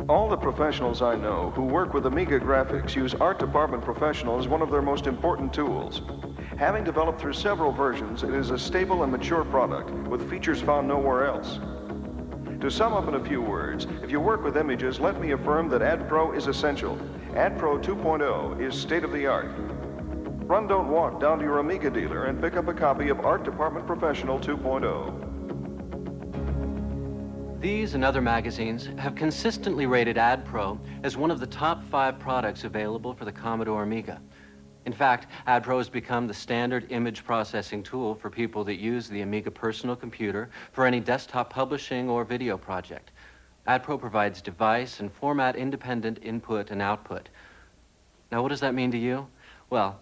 All the professionals I know who work with Amiga graphics use Art Department Professional as one of their most important tools. Having developed through several versions, it is a stable and mature product with features found nowhere else. To sum up in a few words, if you work with images, let me affirm that AdPro is essential. AdPro 2.0 is state-of-the-art. Run, don't walk down to your Amiga dealer and pick up a copy of Art Department Professional 2.0. These and other magazines have consistently rated AdPro as one of the top 5 products available for the Commodore Amiga. In fact, AdPro has become the standard image processing tool for people that use the Amiga personal computer for any desktop publishing or video project. AdPro provides device and format independent input and output. Now, what does that mean to you? Well,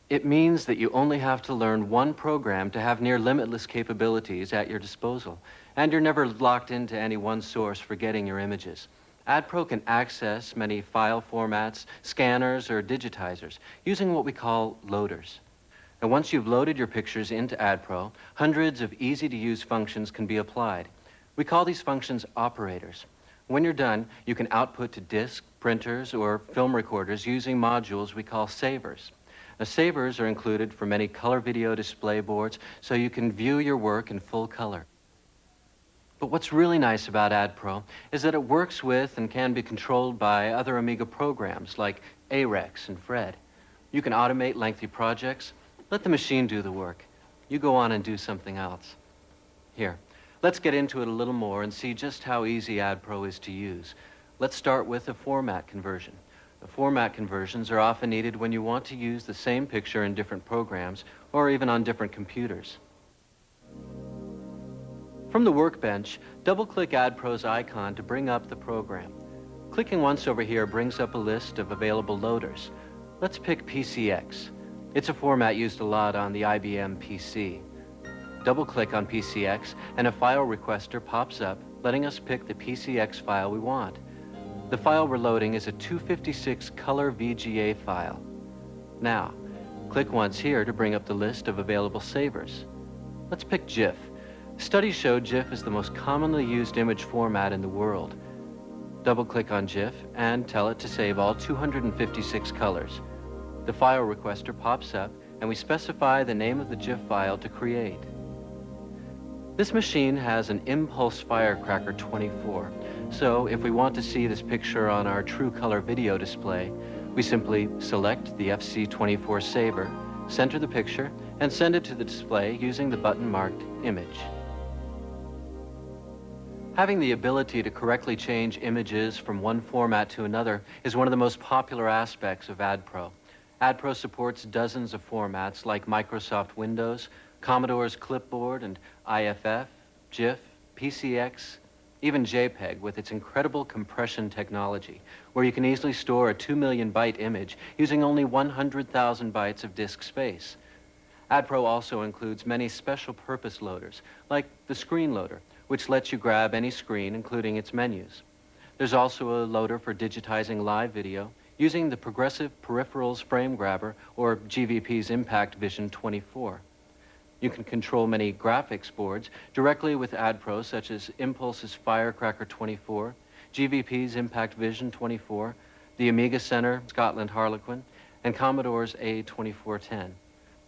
it means that you only have to learn one program to have near limitless capabilities at your disposal, and you're never locked into any one source for getting your images. AdPro can access many file formats, scanners, or digitizers using what we call loaders. And once you've loaded your pictures into AdPro, hundreds of easy-to-use functions can be applied. We call these functions operators. When you're done, you can output to disk, printers, or film recorders using modules we call savers. Now, savers are included for many color video display boards, so you can view your work in full color. But what's really nice about AdPro is that it works with and can be controlled by other Amiga programs like RexFred. You can automate lengthy projects, let the machine do the work. You go on and do something else. Here, let's get into it a little more and see just how easy AdPro is to use. Let's start with a format conversion. The format conversions are often needed when you want to use the same picture in different programs or even on different computers. From the workbench, double-click AdPro's icon to bring up the program. Clicking once over here brings up a list of available loaders. Let's pick PCX. It's a format used a lot on the IBM PC. Double-click on PCX and a file requester pops up, letting us pick the PCX file we want. The file we're loading is a 256 color VGA file. Now, click once here to bring up the list of available savers. Let's pick GIF. Studies show GIF is the most commonly used image format in the world. Double-click on GIF and tell it to save all 256 colors. The file requester pops up and we specify the name of the GIF file to create. This machine has an Impulse Firecracker 24, so if we want to see this picture on our true color video display, we simply select the FC24 saver, center the picture, and send it to the display using the button marked Image. Having the ability to correctly change images from one format to another is one of the most popular aspects of AdPro. AdPro supports dozens of formats like Microsoft Windows, Commodore's Clipboard, and IFF, GIF, PCX, even JPEG with its incredible compression technology, where you can easily store a 2 million byte image using only 100,000 bytes of disk space. AdPro also includes many special purpose loaders, like the screen loader, which lets you grab any screen, including its menus. There's also a loader for digitizing live video using the Progressive Peripherals Frame Grabber, or GVP's Impact Vision 24. You can control many graphics boards directly with AdPro, such as Impulse's Firecracker 24, GVP's Impact Vision 24, the Amiga Center Scotland Harlequin, and Commodore's A2410.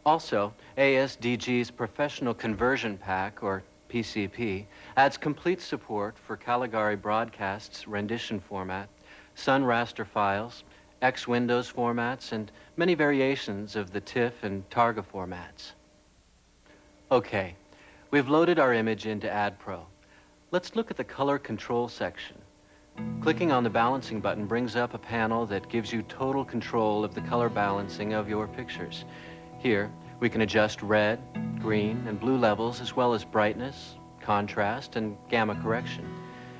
Also, ASDG's Professional Conversion Pack, or PCP, adds complete support for Caligari Broadcast's rendition format, Sun raster files, X Windows formats, and many variations of the TIFF and Targa formats. Okay, we've loaded our image into AdPro. Let's look at the color control section. Clicking on the balancing button brings up a panel that gives you total control of the color balancing of your pictures. Here, we can adjust red, green, and blue levels, as well as brightness, contrast, and gamma correction.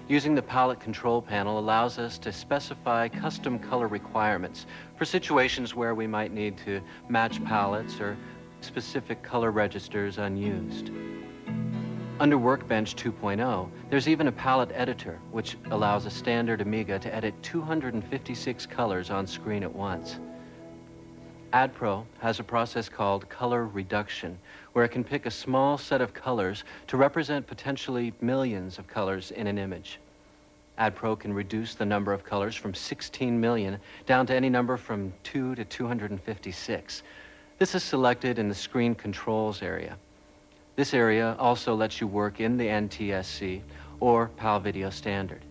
Using the palette control panel allows us to specify custom color requirements for situations where we might need to match palettes or specific color registers unused. Under Workbench 2.0, there's even a palette editor, which allows a standard Amiga to edit 256 colors on screen at once. AdPro has a process called color reduction, where it can pick a small set of colors to represent potentially millions of colors in an image. AdPro can reduce the number of colors from 16 million down to any number from 2 to 256. This is selected in the screen controls area. This area also lets you work in the NTSC or PAL Video Standard.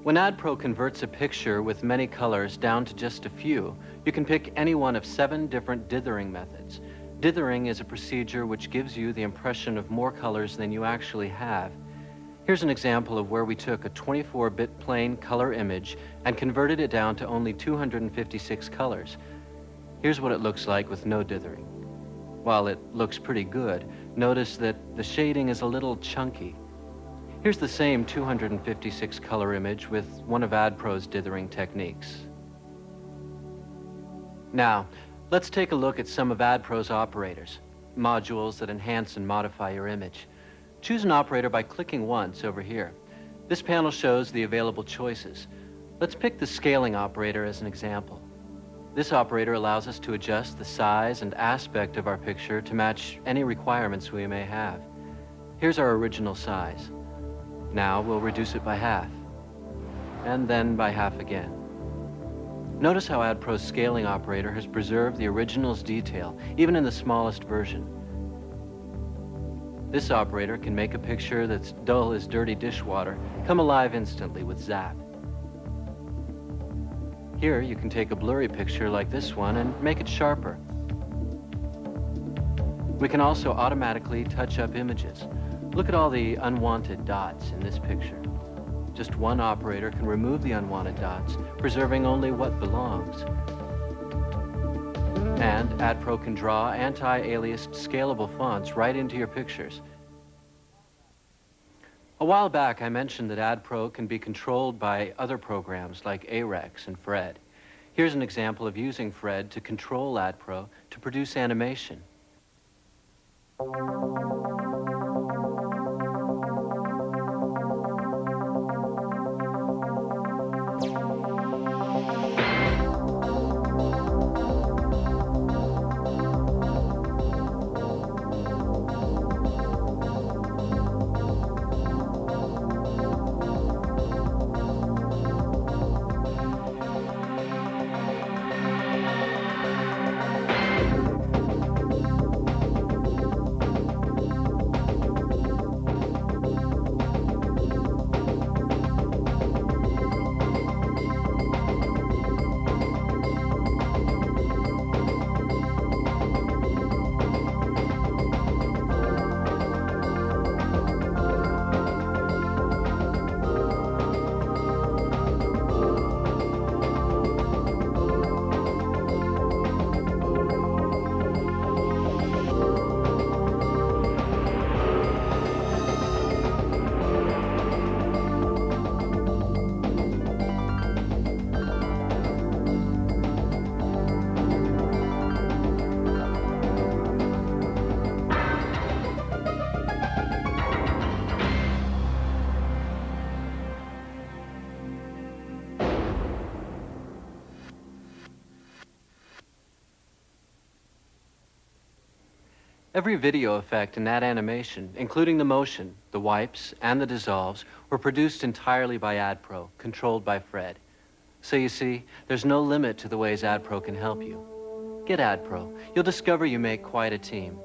When AdPro converts a picture with many colors down to just a few, you can pick any one of 7 different dithering methods. Dithering is a procedure which gives you the impression of more colors than you actually have. Here's an example of where we took a 24-bit plain color image and converted it down to only 256 colors. Here's what it looks like with no dithering. While it looks pretty good, notice that the shading is a little chunky. Here's the same 256 color image with one of AdPro's dithering techniques. Now, let's take a look at some of AdPro's operators, modules that enhance and modify your image. Choose an operator by clicking once over here. This panel shows the available choices. Let's pick the scaling operator as an example. This operator allows us to adjust the size and aspect of our picture to match any requirements we may have. Here's our original size. Now we'll reduce it by half, and then by half again. Notice how AdPro's scaling operator has preserved the original's detail, even in the smallest version. This operator can make a picture that's dull as dirty dishwater come alive instantly with Zap. Here you can take a blurry picture like this one and make it sharper. We can also automatically touch up images. Look at all the unwanted dots in this picture. Just one operator can remove the unwanted dots, preserving only what belongs. And AdPro can draw anti-aliased scalable fonts right into your pictures. A while back, I mentioned that AdPro can be controlled by other programs like Rex and Fred. Here's an example of using Fred to control AdPro to produce animation. Every video effect in that animation, including the motion, the wipes, and the dissolves, were produced entirely by AdPro, controlled by Fred. So you see, there's no limit to the ways AdPro can help you. Get AdPro. You'll discover you make quite a team.